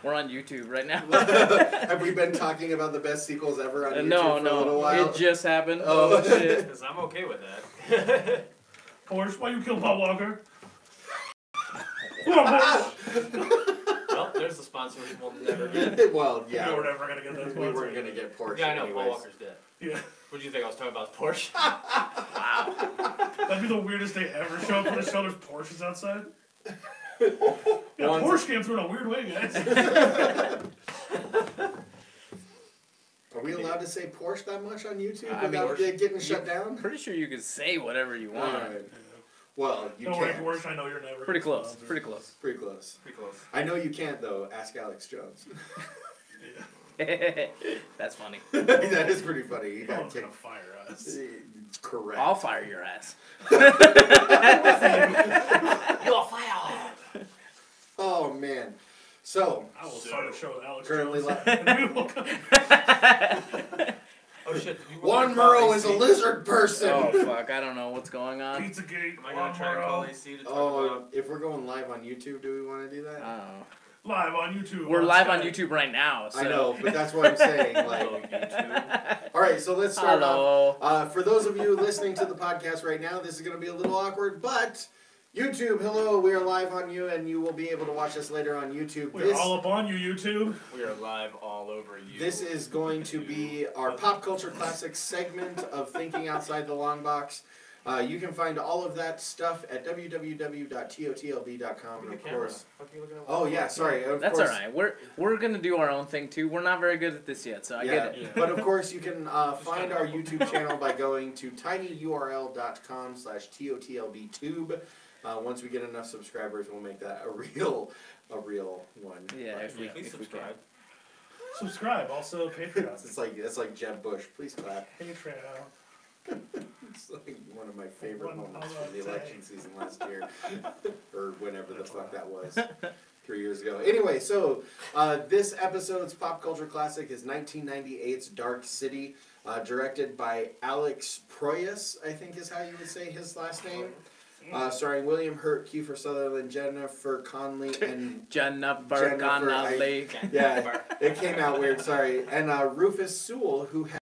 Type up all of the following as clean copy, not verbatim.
We're on YouTube right now. Have we been talking about the best sequels ever on YouTube No, for a little while? it just happened. Oh, shit. Because I'm okay with that. Porsche, why you kill Paul Walker? Come on, Porsche! Well, there's the sponsor we'll never get. Well, yeah. We were never going to get that We sponsor. weren't going to get Porsche Yeah, I know, anyways. Paul Walker's dead. Yeah. What do you think I was talking about? Porsche? Wow. That'd be the weirdest day ever. Show up for the show, there's Porsches outside. Yeah, One's- Porsche came through in a weird way, guys. Are we allowed to say Porsche that much on YouTube I mean, without it getting shut down? Pretty sure you can say whatever you want. Alright. Well, you Don't worry, can't. Porsche, I know you're never Pretty gonna close. sponsor. Pretty close. Pretty close. Pretty close. I know you can't, though. Ask Alex Jones. That's funny. That is pretty funny. He No got one's going to kicked. fire us. Correct. I'll fire your ass. You're fire! Oh, man. So, I will start a show with Alex currently Jones. li- And we will come- Oh shit. One Murrow is a lizard person! Oh fuck! I don't know what's going on. Pizzagate. Am I going to try and call AC to talk about... If we're going live on YouTube, do we want to do that? I don't know. Live on YouTube. We're live on Skype. YouTube right now. So. I know, but that's what I'm saying. Like, alright, so let's start off. Hello. For those of you listening to the podcast right now, this is going to be a little awkward, but YouTube, hello, we are live on you, and you will be able to watch us later on YouTube. We're all up on you, YouTube. We are live all over you. This is going to be our Pop Culture Classic segment of Thinking Outside the Longbox. You can find all of that stuff at www.totlb.com, and of course... Oh, yeah, sorry. Of That's course, alright. We're gonna do our own thing too. We're not very good at this yet, so I get it. But of course, you can find our YouTube channel by going to tinyurl.com/totlbtube. Once we get enough subscribers, we'll make that a real one. Yeah, But if we Please if we can. subscribe. Subscribe. Also, Patreon. it's like Jeb Bush. Please clap. Patreon. It's like one of my favorite One moments other from the day. election season last year, or whenever the fuck that was, 3 years ago. Anyway, so this episode's Pop Culture Classic is 1998's Dark City, directed by Alex Proyas, I think is how you would say his last name. Starring William Hurt, Kiefer Sutherland, Jennifer Connelly, and Jennifer Connelly. yeah, it came out weird. Sorry, and Rufus Sewell, who has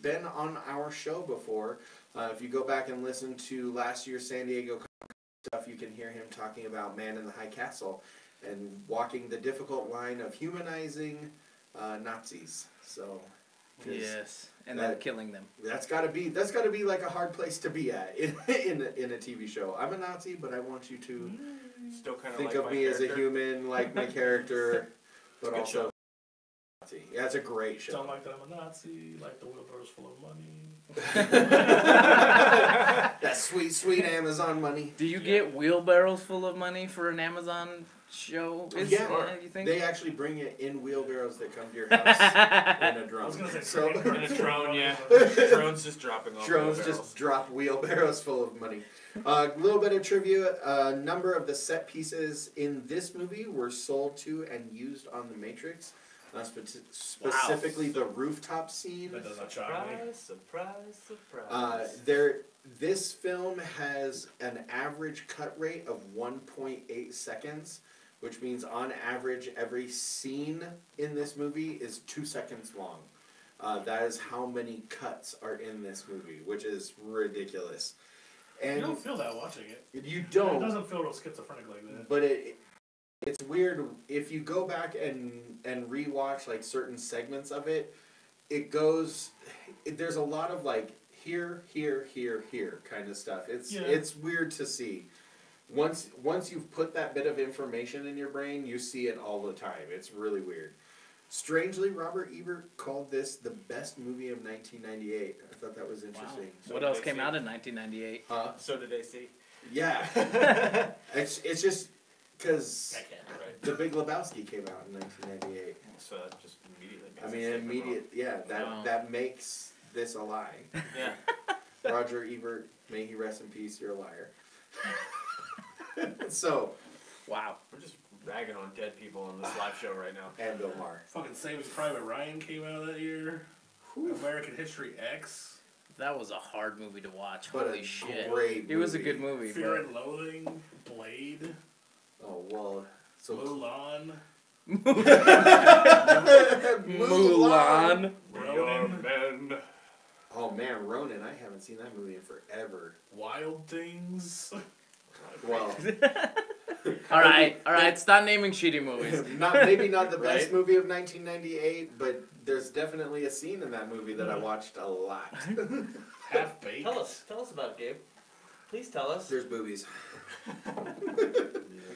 been on our show before. If you go back and listen to last year's San Diego Comic stuff, you can hear him talking about Man in the High Castle and walking the difficult line of humanizing Nazis. So. Yes, and then killing them. That's gotta be like a hard place to be at in a TV show. I'm a Nazi, but I want you to Still kind of think like of my me as a character. human, like my character, but Good also show. Nazi. Yeah, it's a great show. Don't like that I'm a Nazi. Like the wheelbarrow's full of money. That sweet, sweet Amazon money. Do you get wheelbarrows full of money for an Amazon show? Yeah. You think? They actually bring it in wheelbarrows that come to your house in a drone. I was going to say, So, In a drone, yeah. Drones just dropping off drones wheelbarrows. just drop wheelbarrows full of money. A little bit of trivia. A number of the set pieces in this movie were sold to and used on The Matrix. Specifically the rooftop scene. That does not shock me. Surprise, surprise. This film has an average cut rate of 1.8 seconds, which means on average every scene in this movie is 2 seconds long. That is how many cuts are in this movie, which is ridiculous. And You don't feel that watching it. you It don't, doesn't feel real schizophrenic like that. but it's weird if you go back and rewatch like certain segments of it. There's a lot of like here kind of stuff. It's weird to see. Once you've put that bit of information in your brain, you see it all the time. It's really weird. Strangely, Robert Ebert called this the best movie of 1998. I thought that was interesting. Wow. So What did else they came see- out in 1998? So did AC. Yeah. it's just because I can't, right? The Big Lebowski came out in 1998. So that just immediately makes I it mean, safer Wow. that makes this a lie. wrong. Yeah. Roger Ebert, may he rest in peace, you're a liar. So, Wow. We're just ragging on dead people on this live show right now. and Bill Maher. Fucking Saving Private Ryan came out that year. American History X. That was a hard movie to watch. But Holy a shit. great It was a movie. good movie. Fear But and Loathing. Blade. Oh, well, so Mulan. Mulan. We are men. Oh man, Ronin! I haven't seen that movie in forever. Wild Things. Well, All right. Stop naming shitty movies. maybe not the best Right? movie of 1998, but there's definitely a scene in that movie that I watched a lot. Half Baked. Tell us about it, Gabe. Please tell us. There's boobies. We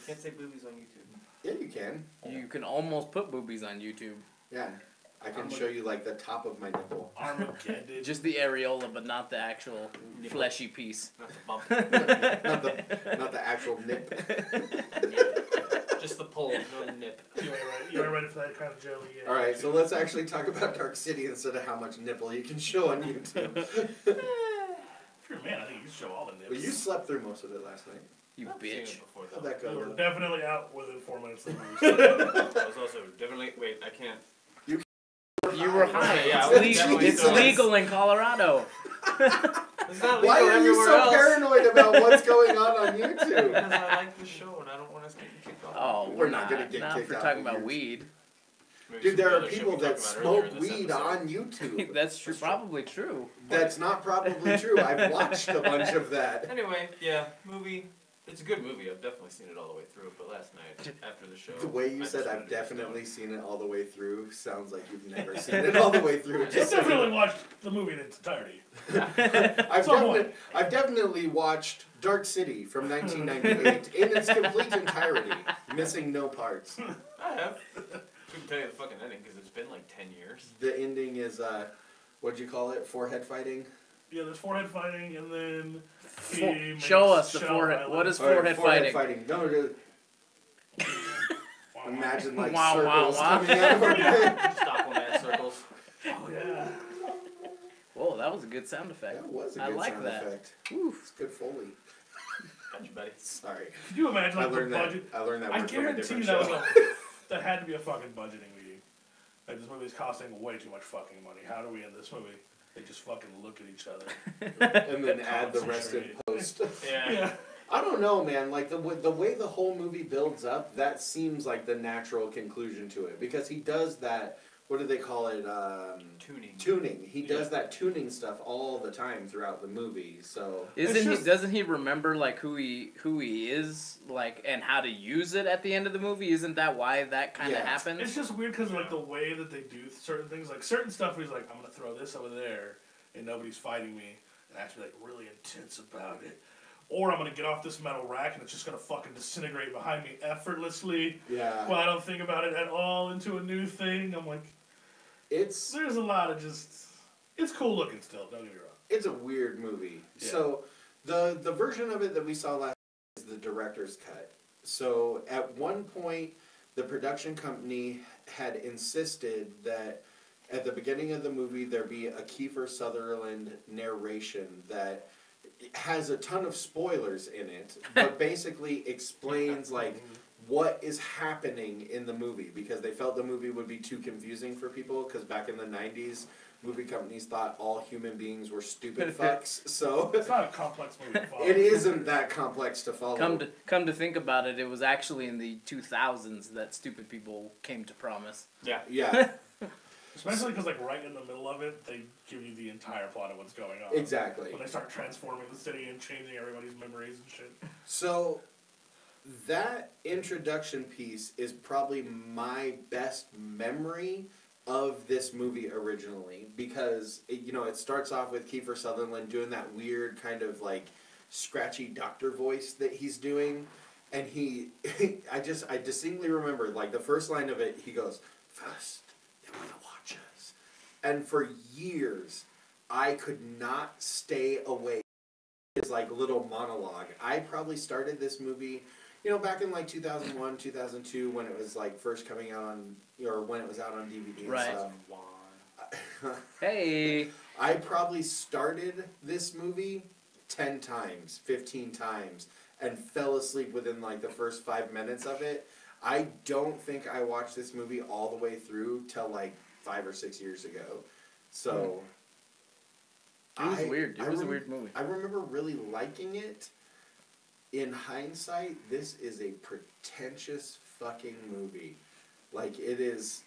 can't say boobies on YouTube. Yeah, you can. You can almost put boobies on YouTube. Yeah, I can show you like the top of my nipple. Armageddon. Just the areola, but not the actual fleshy piece. Not the bump. Not the actual nip. Just the pull, no nip. You are ready for that kind of jelly. Yeah. All right, so let's actually talk about Dark City instead of how much nipple you can show on YouTube. If you're a man, I think you can show all the nips. Well, you slept through most of it last night. You I've seen it bitch. before, How'd though. that You go? were Dylan? definitely out within 4 minutes of the movie. I was also definitely. Wait, I can't. You were high. Yeah, I It's, was definitely it's still- legal in Colorado. It's not Why legal are you everywhere so else. paranoid about what's going on YouTube? Because I like the show and I don't want us getting kicked off. Oh, We're we're not not. gonna get Not kicked for off talking of about yours. weed. Maybe Dude, some there are other shit people we that talked about earlier smoke in this weed episode. on YouTube. That's true. Probably true. That's not probably true. I've watched a bunch of that. Anyway, yeah, movie. It's a good movie. I've definitely seen it all the way through. But last night, after the show, The way you I said just I've wanted to definitely seen it all the way through sounds like you've never seen it all the way through. You Just so you definitely know. watched the movie in its entirety. I've definitely watched Dark City from 1998 in its complete entirety, missing no parts. I have. Couldn't tell you the fucking ending because it's been like 10 years. The ending is, what'd you call it? Forehead fighting? Yeah, there's forehead fighting, and then he Show makes us the Shell forehead. Island. What is Or forehead fighting? No, really. Imagine like Wah, wah, circles wah. coming out of our head. Stockholm ad circles. Oh yeah. Whoa, that was a good sound effect. That was a I good like sound that. effect. Oof. It's good Foley. Got you, buddy. Sorry. Could you imagine I like the learned that. budget? I learned that I word from a guarantee different that was show. that had to be a fucking budgeting meeting. Like this movie's costing way too much fucking money. How do we end this movie? They just fucking look at each other. And then add the rest in post. Yeah. Yeah. I don't know, man. Like the way the whole movie builds up, that seems like the natural conclusion to it because he does that. What do they call it? Tuning. Tuning. He does that tuning stuff all the time throughout the movie. So Doesn't he remember like who he is like and how to use it at the end of the movie? Isn't that why that kind of Yeah. happens? It's just weird because like the way that they do certain things, like certain stuff, he's like, I'm gonna throw this over there, and nobody's fighting me, and I have to be like really intense about it. Or I'm gonna get off this metal rack and it's just gonna fucking disintegrate behind me effortlessly. yeah, Well, I don't think about it at all into a new thing. I'm like, it's there's a lot of just. It's cool looking still. Don't get me wrong. it's a weird movie. Yeah. So the version of it that we saw last is the director's cut. So at one point, the production company had insisted that at the beginning of the movie there be a Kiefer Sutherland narration that has a ton of spoilers in it, but basically explains like what is happening in the movie because they felt the movie would be too confusing for people because back in the 90s movie companies thought all human beings were stupid fucks, so It's not a complex movie to follow. it isn't that complex to follow. Come to think about it, it was actually in the 2000s that stupid people came to promise. Yeah. Yeah, Especially because, like, right in the middle of it, they give you the entire plot of what's going on. exactly. When they start transforming the city and changing everybody's memories and shit. So that introduction piece is probably my best memory of this movie originally because it starts off with Kiefer Sutherland doing that weird kind of like scratchy doctor voice that he's doing, and I distinctly remember like the first line of it. He goes, "First, they were the Watchers," and for years I could not stay away. His like little monologue. I probably started this movie, back in like 2001, 2002 when it was like first coming out on, or when it was out on DVD and Right. stuff. Hey, I probably started this movie 10 times, 15 times, and fell asleep within like the first 5 minutes of it. I don't think I watched this movie all the way through till like 5 or 6 years ago. So it was weird. It was a weird movie. I remember really liking it. In hindsight, this is a pretentious fucking movie. Like, it is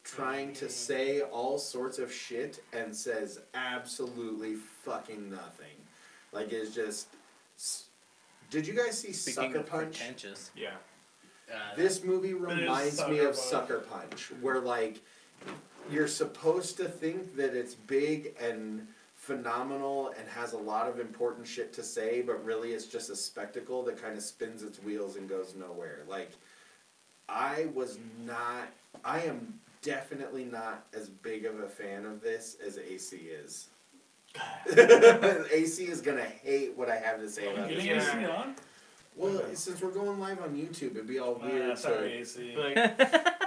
trying to say all sorts of shit and says absolutely fucking nothing. Like, it's just... Did you guys see Speaking Sucker of Punch? pretentious. Yeah. This movie reminds me of Sucker Sucker Punch, where, like, you're supposed to think that it's big and phenomenal and has a lot of important shit to say, but really it's just a spectacle that kind of spins its wheels and goes nowhere. Like, I am definitely not as big of a fan of this as AC is. AC is gonna hate what I have to say about this. Getting AC on? Well, since we're going live on YouTube, it'd be all weird. Sorry, AC. Like,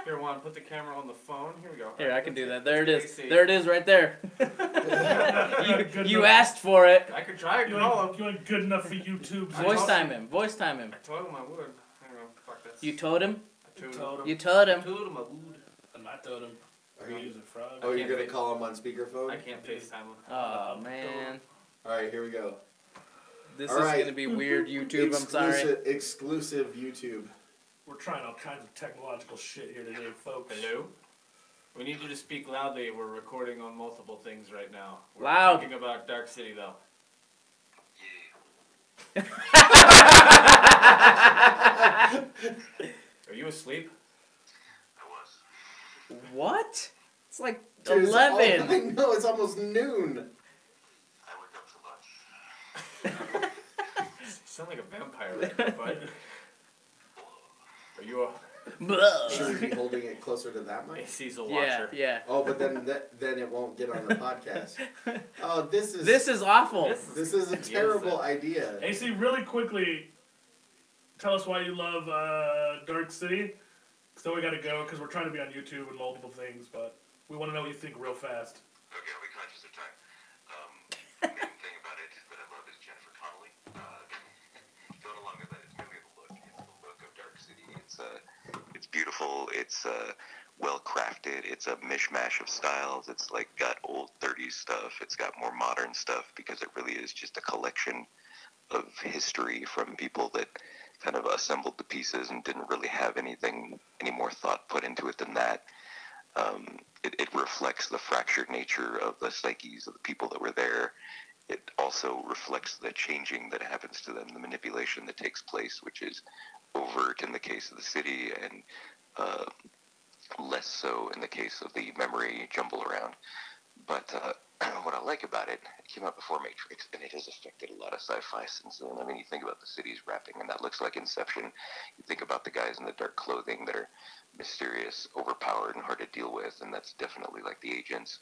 here, Juan, put the camera on the phone. Here we go. Here, I can do that. There it is. AC. There it is right there. Good you enough. asked for it. I could try it, You call ain't, him. you ain't good enough for YouTube. Voice time him. Voice time him. I told him I would. Hang on, fuck this. You told him? I told him. Told him. You told I him. told him I would. And I told him. Are Are you you- using frog? Oh, you're can't gonna face- call him on speakerphone? I can't FaceTime him. Oh, man. All right, here we go. This All is right. going to be weird, YouTube. I'm sorry. Exclusive YouTube. We're trying all kinds of technological shit here today, folks. Hello? We need you to speak loudly. We're recording on multiple things right now. We're Loud. talking about Dark City, though. Are you asleep? What? It's like Dude, it's 11. I know, it's almost noon. You sound like a vampire right now, bud. Are you a... Should we be holding it closer to that mic? AC's a Yeah, watcher. yeah. Oh, but then it won't get on the podcast. Oh, this This is awful. This is a terrible idea. AC, really quickly, tell us why you love Dark City. So we gotta go because we're trying to be on YouTube and multiple things, but we want to know what you think real fast. Okay, I'll be conscious of time. The main thing about it that I love is Jennifer Connelly. Going along with that, it's really the look. It's the look of Dark City. It's beautiful. It's well crafted. It's a mishmash of styles. It's like got old 30s stuff. It's got more modern stuff because it really is just a collection of history from people that kind of assembled the pieces and didn't really have any more thought put into it than that. It reflects the fractured nature of the psyches of the people that were there. It also reflects the changing that happens to them, the manipulation that takes place, which is overt in the case of the city and less so in the case of the memory jumble around. But what I like about it came out before Matrix, and it has affected a lot of sci-fi since then. I mean, you think about the city's wrapping, and that looks like Inception. You think about the guys in the dark clothing that are mysterious, overpowered, and hard to deal with, and that's definitely like the agents.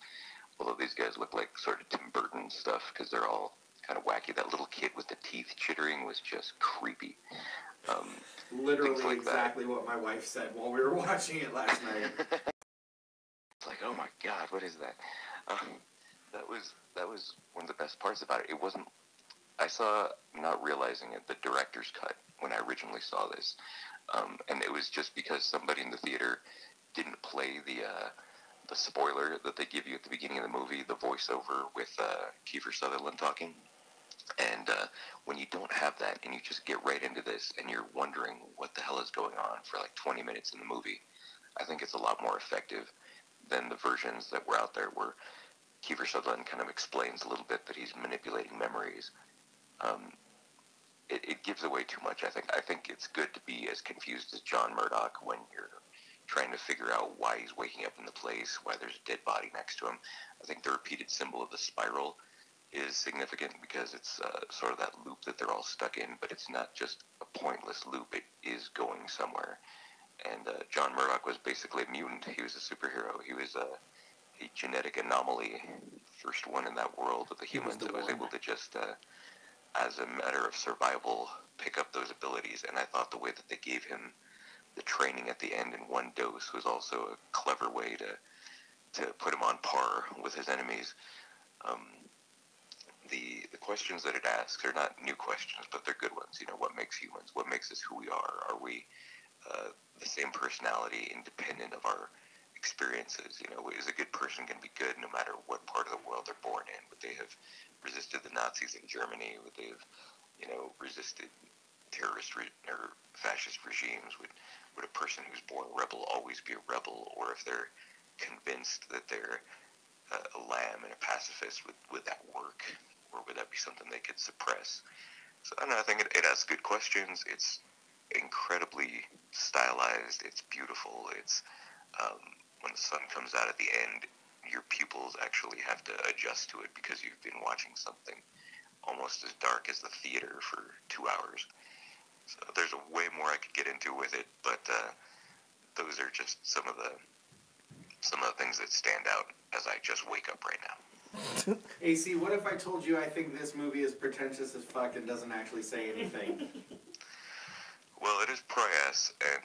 Although these guys look like sort of Tim Burton stuff, because they're all kind of wacky. That little kid with the teeth chittering was just creepy. Literally like exactly what my wife said while we were watching it last night. It's like, oh my God, what is that? That was one of the best parts about it. It wasn't. I saw, not realizing it, the director's cut when I originally saw this, and it was just because somebody in the theater didn't play the spoiler that they give you at the beginning of the movie, the voiceover with Kiefer Sutherland talking. And when you don't have that and you just get right into this and you're wondering what the hell is going on for like 20 minutes in the movie, I think it's a lot more effective than the versions that were out there where Kiefer Sutherland kind of explains a little bit that he's manipulating memories. It gives away too much, I think. I think it's good to be as confused as John Murdoch when you're trying to figure out why he's waking up in the place, why there's a dead body next to him. I think the repeated symbol of the spiral is significant because it's sort of that loop that they're all stuck in, but it's not just a pointless loop. It is going somewhere. And John Murdoch was basically a mutant. He was a superhero. He was a genetic anomaly, first one in that world of the humans that was able to just, as a matter of survival, pick up those abilities. And I thought the way that they gave him the training at the end in one dose was also a clever way to put him on par with his enemies. The questions that it asks are not new questions, but they're good ones. You know, what makes humans? What makes us who we are? Are we the same personality independent of our experiences? You know, is a good person going to be good no matter what part of the world they're born in? Would they have resisted the Nazis in Germany? Would they have, resisted terrorist or fascist regimes? Would would a person who's born a rebel always be a rebel, or if they're convinced that they're a lamb and a pacifist, would that work, or would that be something they could suppress? So I don't know. I think it asks good questions. It's incredibly stylized. It's beautiful. It's when the sun comes out at the end, your pupils actually have to adjust to it because you've been watching something almost as dark as the theater for 2 hours. So there's way more I could get into with it, but those are just some of the things that stand out as I just wake up right now. AC, what if I told you I think this movie is pretentious as fuck and doesn't actually say anything? Well, it is Proyas, and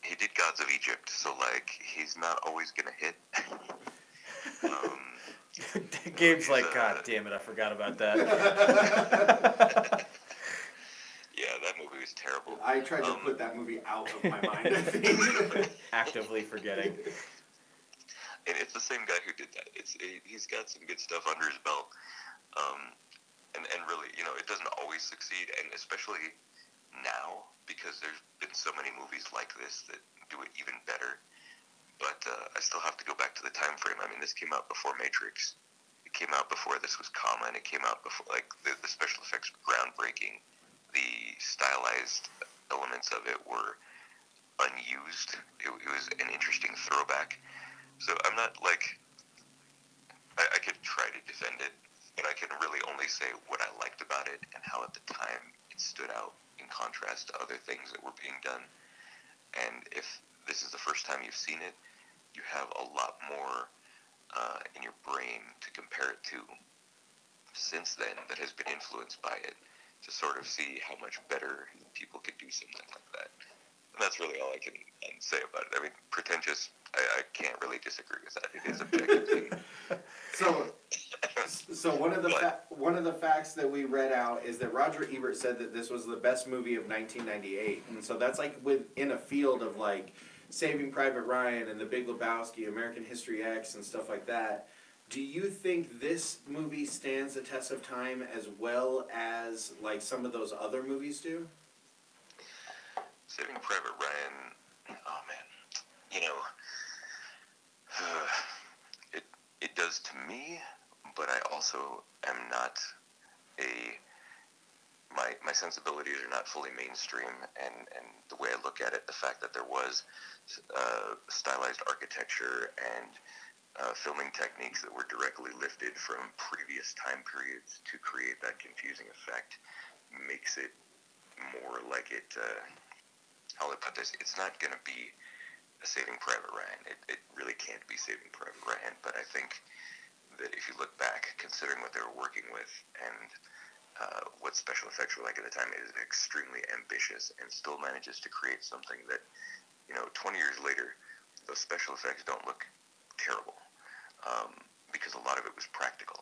he did Gods of Egypt, so like he's not always gonna hit. Gabe's like, God damn it, I forgot about that. Yeah, that movie was terrible. I tried to put that movie out of my mind, I think. Actively forgetting. And it's the same guy who did that. He's got some good stuff under his belt. And really, you know, it doesn't always succeed, and especially now, because there's been so many movies like this that do it even better. But I still have to go back to the time frame. I mean, this came out before Matrix. It came out before this was common. It came out before, like, the special effects were groundbreaking. The stylized elements of it were unused. It was an interesting throwback. So I'm not, like, I could try to defend it, but I can really only say what I liked about it and how at the time it stood out in contrast to other things that were being done. And if this is the first time you've seen it, you have a lot more in your brain to compare it to since then that has been influenced by it, to sort of see how much better people could do something like that. And that's really all I can say about it. I mean, pretentious, I can't really disagree with that. It is objectively. So one of the facts that we read out is that Roger Ebert said that this was the best movie of 1998, and so that's like within a field of like Saving Private Ryan and The Big Lebowski, American History X, and stuff like that. Do you think this movie stands the test of time as well as like some of those other movies do? Saving Private Ryan, oh man, you know, it does to me, but I also am not my sensibilities are not fully mainstream, and the way I look at it, the fact that there was stylized architecture and filming techniques that were directly lifted from previous time periods to create that confusing effect makes it more like it, how will I put this, it's not going to be a Saving Private Ryan. It really can't be Saving Private Ryan, but I think that if you look back, considering what they were working with and what special effects were like at the time, it is extremely ambitious and still manages to create something that, you know, 20 years later, those special effects don't look terrible, because a lot of it was practical.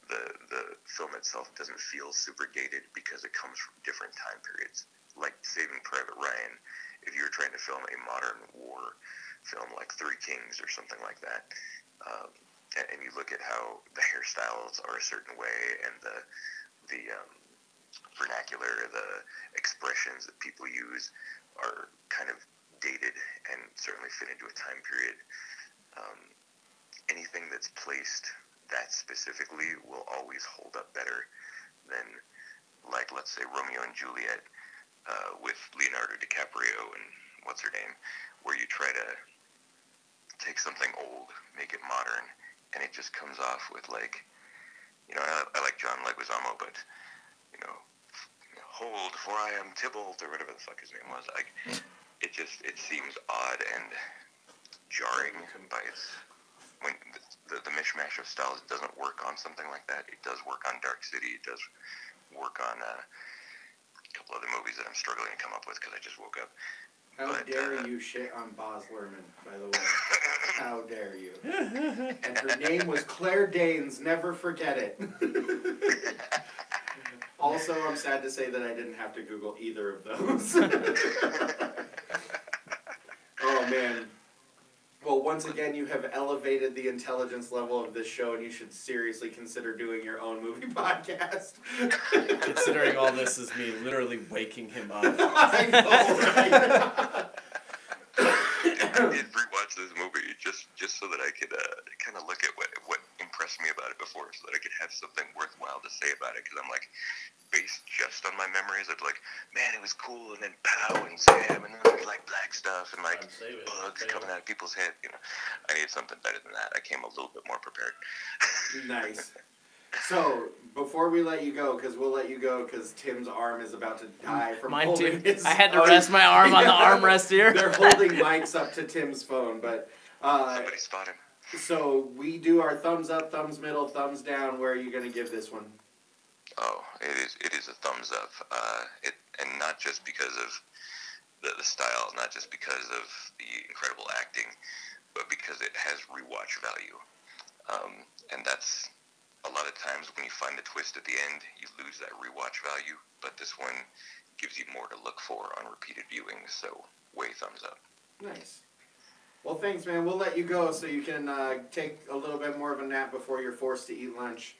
The film itself doesn't feel super dated because it comes from different time periods. Like Saving Private Ryan, if you were trying to film a modern war film like Three Kings or something like that, and you look at how the hairstyles are a certain way and the vernacular, the expressions that people use are kind of dated and certainly fit into a time period. Anything that's placed that specifically will always hold up better than, like, let's say Romeo and Juliet with Leonardo DiCaprio and what's her name, where you try to take something old, make it modern, and it just comes off with, like, you know, I like John Leguizamo, but, you know, hold, for I am Tybalt, or whatever the fuck his name was. Like, it seems odd and jarring by its, when the mishmash of styles doesn't work on something like that. It does work on Dark City. It does work on a couple other movies that I'm struggling to come up with because I just woke up. How dare you shit on Baz Luhrmann, by the way. How dare you. And her name was Claire Danes, never forget it. Also, I'm sad to say that I didn't have to Google either of those. Oh, man. Well, once again, you have elevated the intelligence level of this show, and you should seriously consider doing your own movie podcast. Considering all this is me literally waking him up. I know, right? I did rewatch this movie just so that I could kind of look at what impressed me about it before, so that I could have something worthwhile to say about it. Because I'm like, based just on my memories of like, man, it was cool, and then pow and Sam, and then there's like black stuff and like bugs coming out of people's head. You know, I needed something better than that. I came a little bit more prepared. Nice. So, before we let you go, because we'll let you go because Tim's arm is about to die from Mine holding too. his... I had to rest my arm on the armrest here. They're holding mics up to Tim's phone, but... Somebody spot him. So, we do our thumbs up, thumbs middle, thumbs down. Where are you going to give this one? Oh, it is a thumbs up. And not just because of the style, not just because of the incredible acting, but because it has rewatch value. And that's a lot of times when you find the twist at the end, you lose that rewatch value. But this one gives you more to look for on repeated viewings. So, way thumbs up. Nice. Well, thanks, man. We'll let you go so you can take a little bit more of a nap before you're forced to eat lunch.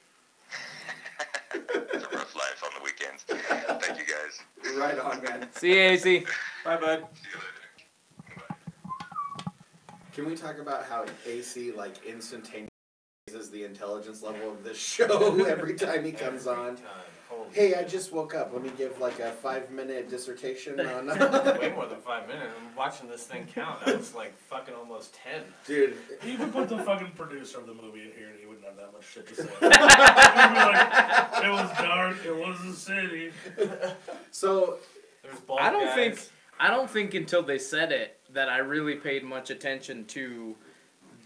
It's a rough life on the weekends. Thank you, guys. Right on, man. See you, AC. Bye, bud. See you later. Bye. Can we talk about how AC, like, instantaneously raises the intelligence level of this show every time he comes on? Hey, I just woke up. Let me give, like, a 5-minute dissertation on... Way more than 5 minutes. I'm watching this thing count. That was like fucking almost 10. Dude. You could put the fucking producer of the movie in here and he wouldn't have that much shit to say. He'd be like, it was dark, it was a city. So... There's bald I guys. don't think until they said it that I really paid much attention to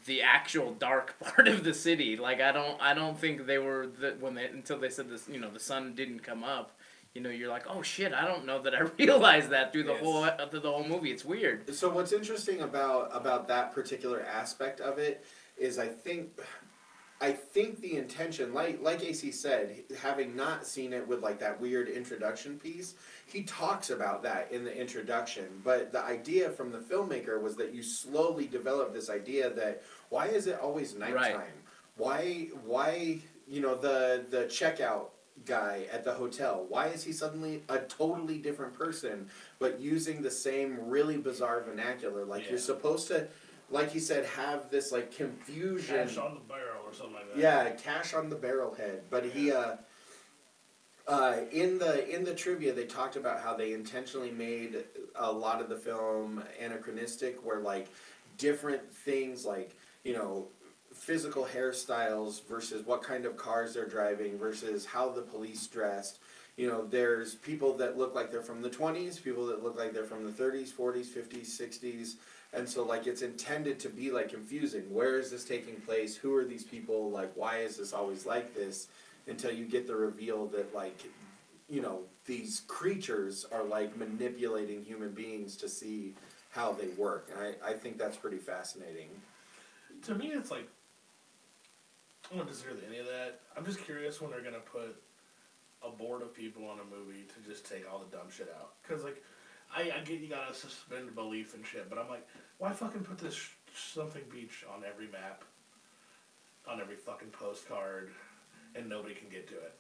the actual dark part of the city. Like I don't think they were until they said this. You know, the sun didn't come up. You know, you're like, oh shit, I don't know that I realized that through the whole movie. It's weird. So what's interesting about that particular aspect of it is I think the intention, like AC said, having not seen it with like that weird introduction piece, he talks about that in the introduction. But the idea from the filmmaker was that you slowly develop this idea that why is it always nighttime? Right. Why you know the checkout guy at the hotel, why is he suddenly a totally different person but using the same really bizarre vernacular? Like you're supposed to, like he said, have this like confusion. Cash on the barrel or something like that. Yeah, cash on the barrel head. But he in the trivia they talked about how they intentionally made a lot of the film anachronistic, where like different things like, you know, physical hairstyles versus what kind of cars they're driving versus how the police dressed. You know, there's people that look like they're from the 20s, people that look like they're from the 30s, 40s, 50s, 60s. And so, like, it's intended to be, like, confusing. Where is this taking place? Who are these people? Like, why is this always like this? Until you get the reveal that, like, you know, these creatures are, like, manipulating human beings to see how they work. And I think that's pretty fascinating. To me, it's like, I don't disagree with any of that. I'm just curious when they're going to put a board of people on a movie to just take all the dumb shit out. Because, like, I get you gotta suspend belief and shit, but I'm like, why fucking put this something beach on every map, on every fucking postcard, and nobody can get to it?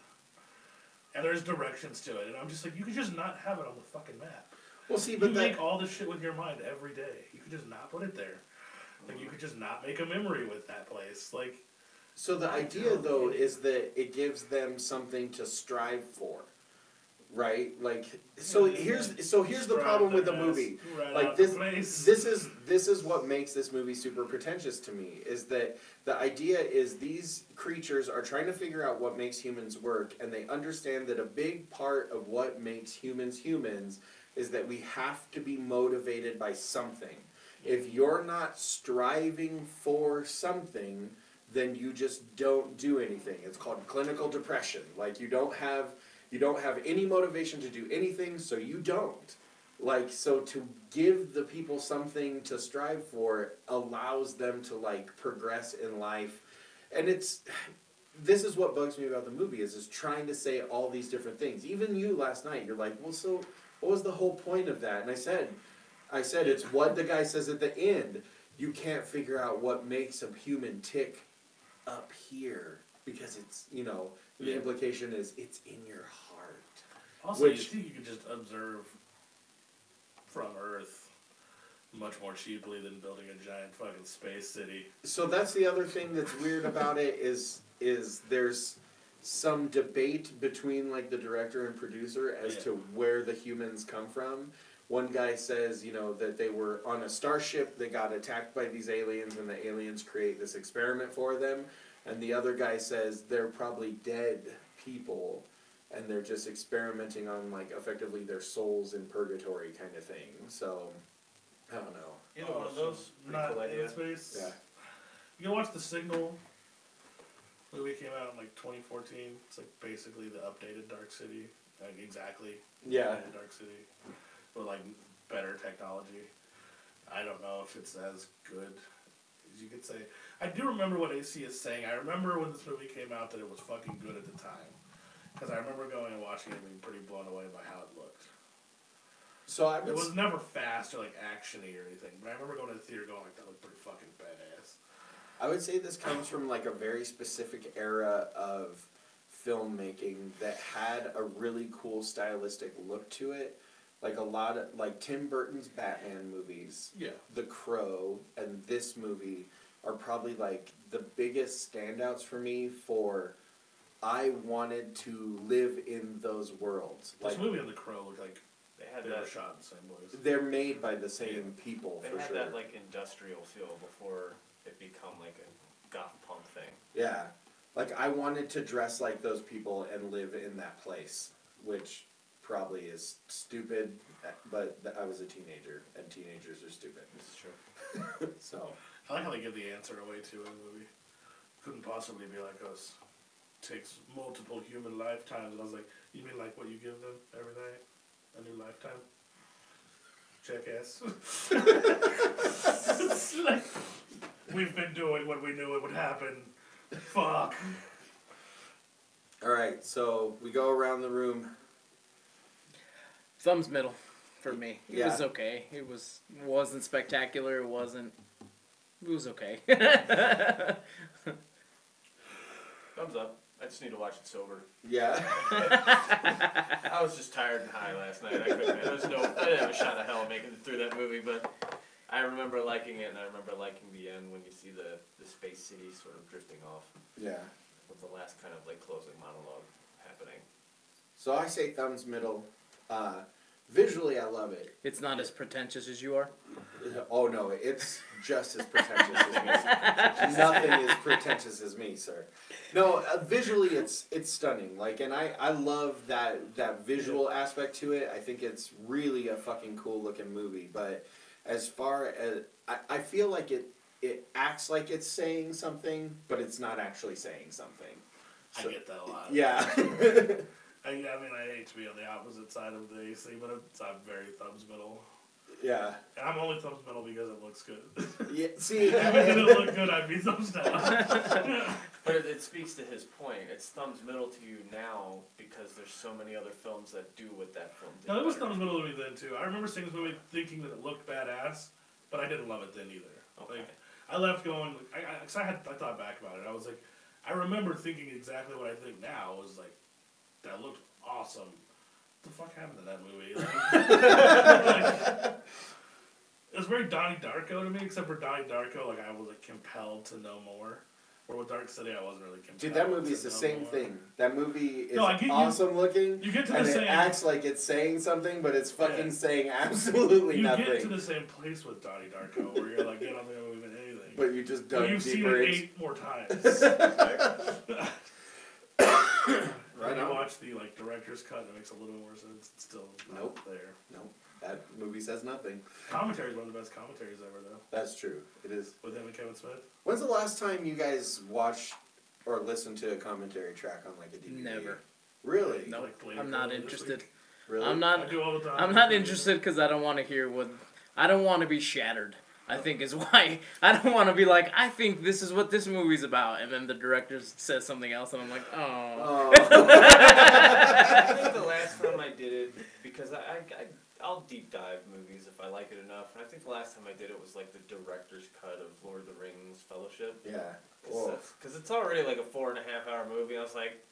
And there's directions to it, and I'm just like, you could just not have it on the fucking map. Well, see, but you make all this shit with your mind every day. You could just not put it there. Like, you could just not make a memory with that place. Like, so the idea, though, is that it gives them something to strive for. Right, like here's the problem with the movie. Like this is what makes this movie super pretentious to me. Is that the idea is these creatures are trying to figure out what makes humans work, and they understand that a big part of what makes humans humans is that we have to be motivated by something. If you're not striving for something, then you just don't do anything. It's called clinical depression. Like you don't have any motivation to do anything, so you don't. Like, so to give the people something to strive for allows them to, like, progress in life. And this is what bugs me about the movie, is trying to say all these different things. Even you last night, you're like, well, so what was the whole point of that? And I said it's what the guy says at the end. you can't figure out what makes a human tick up here because it's, you know, the implication is it's in your heart. Also, you think you could just observe from Earth much more cheaply than building a giant fucking space city. So that's the other thing that's weird about it is there's some debate between like the director and producer as to where the humans come from. One guy says, you know, that they were on a starship, they got attacked by these aliens, and the aliens create this experiment for them. And the other guy says they're probably dead people, and they're just experimenting on, like, effectively their souls in purgatory kind of thing. So, I don't know. Either one of those, pretty Not cool idea. in space. Yeah. You can watch The Signal. Movie came out in like 2014. It's like basically the updated Dark City. Like exactly. Yeah. The Dark City. With like better technology. I don't know if it's as good as you could say. I do remember what AC is saying. I remember when this movie came out that it was fucking good at the time. Because I remember going and watching it and being pretty blown away by how it looked. So It was never fast or like actiony or anything, but I remember going to the theater going like that looked pretty fucking badass. I would say this comes from like a very specific era of filmmaking that had a really cool stylistic look to it. Like a lot of, like Tim Burton's Batman movies, Yeah. The Crow, and this movie are probably like the biggest standouts for me for I wanted to live in those worlds. This Like movie and The Crow look like They had they were that. shot in the same place. they're made by the same people They for had sure. that like industrial feel before it become like a goth punk thing. Yeah. Like, I wanted to dress like those people and live in that place, which probably is stupid, but I was a teenager, and teenagers are stupid. This is true. So, I like how they give the answer away too in the movie. Couldn't possibly be like us. Takes multiple human lifetimes. And I was like, you mean like what you give them every night? A new lifetime? Jackass. It's like, we've been doing what we knew it would happen. Fuck. alright, so we go around the room. Thumbs middle for me. It Yeah. was okay. It wasn't spectacular. It was okay. Thumbs up. I just need to watch it sober. Yeah. I was just tired and high last night. I didn't have a shot of hell making it through that movie, but I remember liking it, and I remember liking the end when you see the space city sort of drifting off Yeah. with the last kind of like closing monologue happening. So I say thumbs middle. Visually, I love it. It's not as pretentious as you are. Oh no, it's just as pretentious as me. Nothing is pretentious as me, sir. No, visually it's stunning. Like, and I love that visual aspect to it. I think it's really a fucking cool looking movie. But as far as I feel like it acts like it's saying something, but it's not actually saying something. So, I get that a lot. yeah. I mean, I hate to be on the opposite side of the AC, but I'm very thumbs middle. Yeah. And I'm only thumbs middle because it looks good. Yeah. See. If it didn't look good, I'd be thumbs down. But it speaks to his point. It's thumbs middle to you now because there's so many other films that do what that film did. No, it was better. thumbs middle to me then too. I remember seeing this movie thinking that it looked badass, but I didn't love it then either. Okay. Like, I left going, I thought back about it. I was like, I remember thinking exactly what I think now. Was like, that looked awesome. What the fuck happened to that movie? Like, it was very Donnie Darko to me, except for Donnie Darko, like I was like compelled to know more. Or with Dark City, I wasn't really compelled. Dude, that movie's to the know same more. thing. That movie is No, I get you- awesome looking, You get to the and same. it acts like it's saying something, but it's fucking saying absolutely You nothing. get to the same place with Donnie Darko, where you're like, I don't think I'm even anything. But you just But dug you've seen deeper it into. 8 more times. Right When you on. watch the like director's cut, it makes a little more sense. It's still not Nope. there. Nope, that movie says nothing. Commentary is one of the best commentaries ever, though, That's true. It is. with him and Kevin Smith. When's the last time you guys watched or listened to a commentary track on like a DVD? Never. Really? No, Like Blade I'm not Runner this interested. week. Really? I'm I not. do all the time. I'm not interested because I don't want to hear what. I don't want to be shattered. I think is why I don't want to be like I think this is what this movie's about, and then the director says something else, and I'm like, oh. I think the last time I did it, because I I'll deep dive movies if I like it enough. And I think the last time I did it was like the director's cut of Lord of the Rings Fellowship. Yeah. Because it's already like a 4.5-hour movie. I was like,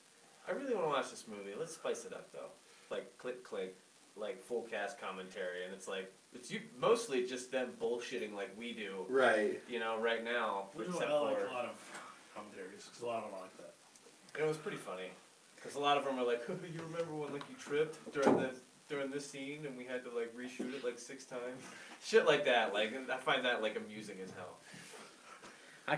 I really want to watch this movie. Let's spice it up though. Like click, like full cast commentary, and it's like mostly just them bullshitting like we do. Right. You know, right now. Which is except why I like for a lot of commentaries, because a lot of them are like that. it was pretty funny. Because a lot of them are like, you remember when like you tripped during this scene and we had to like reshoot it like 6 times, shit like that. Like I find that like amusing as hell. I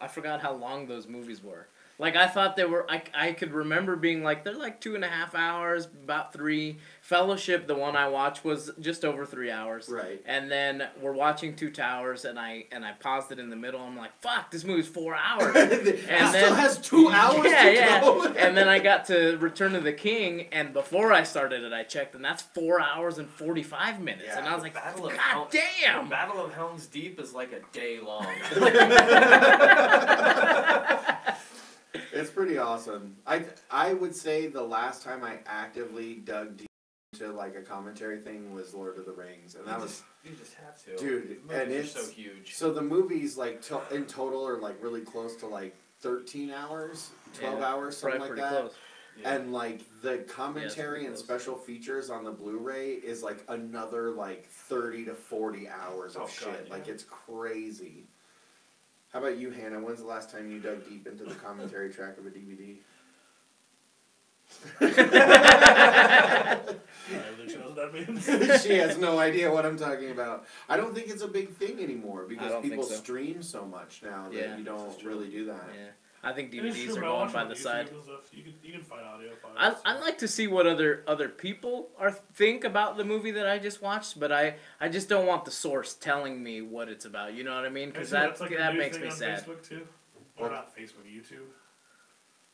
forgot how long those movies were. Like, I thought they were, I could remember being like, they're like 2.5 hours, about 3. Fellowship, the one I watched, was just over 3 hours. Right. And then we're watching Two Towers, and I paused it in the middle. I'm like, fuck, this movie's 4 hours. It still has 2 hours to go. And then I got to Return of the King, and before I started it, I checked, and that's 4 hours and 45 minutes. Yeah, and I was like, Battle of God damn! Battle of Helm's Deep is like a day long. It's pretty awesome. I would say the last time I actively dug deep into like a commentary thing was Lord of the Rings, and that was you just have to, dude. The And movies it's are so huge. So the movies like in total are like really close to like 13 hours, 12 hours, something like pretty that. close. Yeah. And like the commentary and close. special features on the Blu-ray is like another like 30 to 40 hours of Oh, shit. God, yeah. Like it's crazy. How about you, Hannah? When's the last time you dug deep into the commentary track of a DVD? Everything she knows what that means. She has no idea what I'm talking about. I don't think it's a big thing anymore I because don't think people so. stream so much now that Yeah. you don't really do that. Yeah. I think And it's DVDs true, are but I going watch by on the YouTube side. and stuff. You can find audio I files. like to see what other people think about the movie that I just watched, but I just don't want the source telling me what it's about. You know what I mean? Because That's like a that new makes thing me on sad. Facebook too. What? Or not Facebook, YouTube.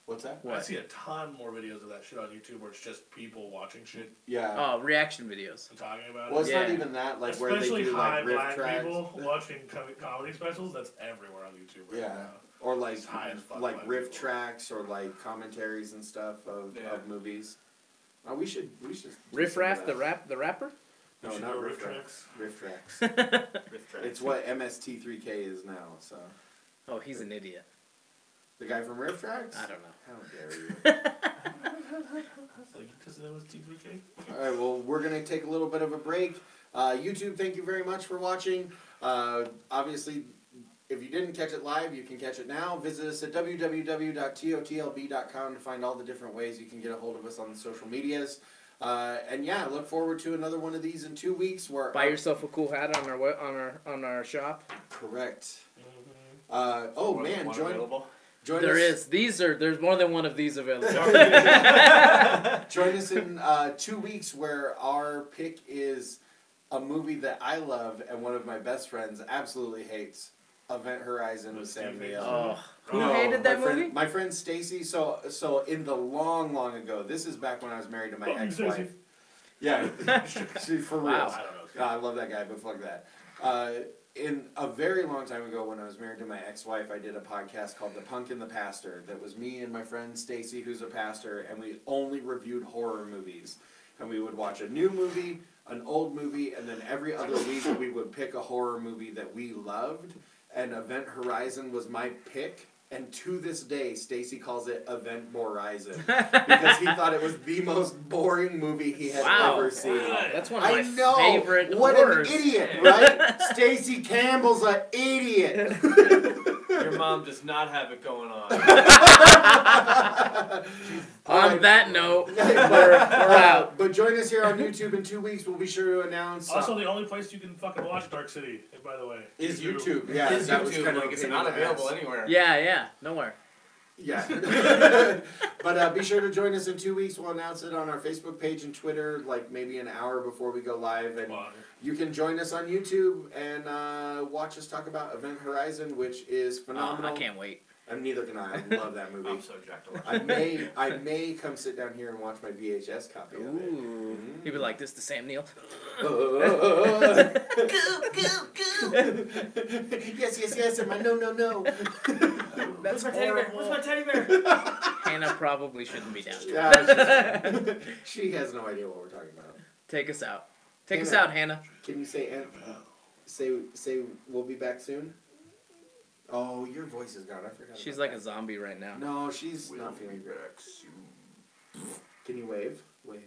What's that? I What? see a ton more videos of that shit on YouTube where it's just people watching shit Yeah. Oh, reaction videos. and talking about Well, it. it's Yeah. not even that. Like where they Especially do high like riff black tracks. people watching comedy specials. That's everywhere on YouTube right Yeah. now. Or like It's high as fuck like black riff people. tracks or like commentaries and stuff of movies. We should do Riff some of Raff, that. the rapper? No, We should not do a riff riff tracks. Riff tracks. Riff tracks. It's what MST3K is now. So Oh, he's an idiot. the guy from Riff Tracks. I don't know. How dare you? Like, because that was T3K. All right, well, we're going to take a little bit of a break. YouTube, thank you very much for watching. Obviously, if you didn't catch it live, you can catch it now. Visit us at www.totlb.com to find all the different ways you can get a hold of us on the social medias. And yeah, look forward to another one of these in 2 weeks. Where Buy yourself a cool hat on our shop. Correct. Mm-hmm. Oh More than man, one join available. There us. is. There's more than one of these available. Join us in 2 weeks where our pick is a movie that I love and one of my best friends absolutely hates. Event Horizon with Sam Neill. Oh, who No, hated that my friend, movie? My friend Stacy. So in the long ago, this is back when I was married to my Fuck you, ex-wife. Stacy. Yeah, she, for real. Wow. I don't know. I love that guy, but fuck that. In a very long time ago, when I was married to my ex-wife, I did a podcast called The Punk and the Pastor. That was me and my friend Stacy, who's a pastor, and we only reviewed horror movies. And we would watch a new movie, an old movie, and then every other week we would pick a horror movie that we loved. And Event Horizon was my pick. And to this day, Stacy calls it Event Horizon because he thought it was the most boring movie he had Wow. ever seen. That's one of my I know. favorite What horrors. an idiot, right? Stacy Campbell's an idiot. Your mom does not have it going on. On that note, we're out. But join us here on YouTube in 2 weeks. We'll be sure to announce. Also, the only place you can fucking watch Dark City, by the way, is YouTube. Yeah, His that was YouTube, kind of like, a it's pain not in the available ass. anywhere. Yeah, nowhere. Yeah. But be sure to join us in 2 weeks. We'll announce it on our Facebook page and Twitter, like maybe an hour before we go live. And you can join us on YouTube and watch us talk about Event Horizon, which is Oh, phenomenal. I can't wait. And neither can I. I love that movie. I'm so jacked to watch I may come sit down here and watch my VHS copy of it. Ooh. He'd be like, this the Sam Neill. Yes, and my no. That's Where's my teddy bear? horrible. Where's my teddy bear? Hannah probably shouldn't be down. Yeah, she has no idea what we're talking about. Take us out. Take us Hannah. out, Hannah. Can you say we'll be back soon? Oh, your voice is gone. I forgot. She's about like a zombie right now. No, she's We'll not be feeling good. back soon. Can you wave? Wave.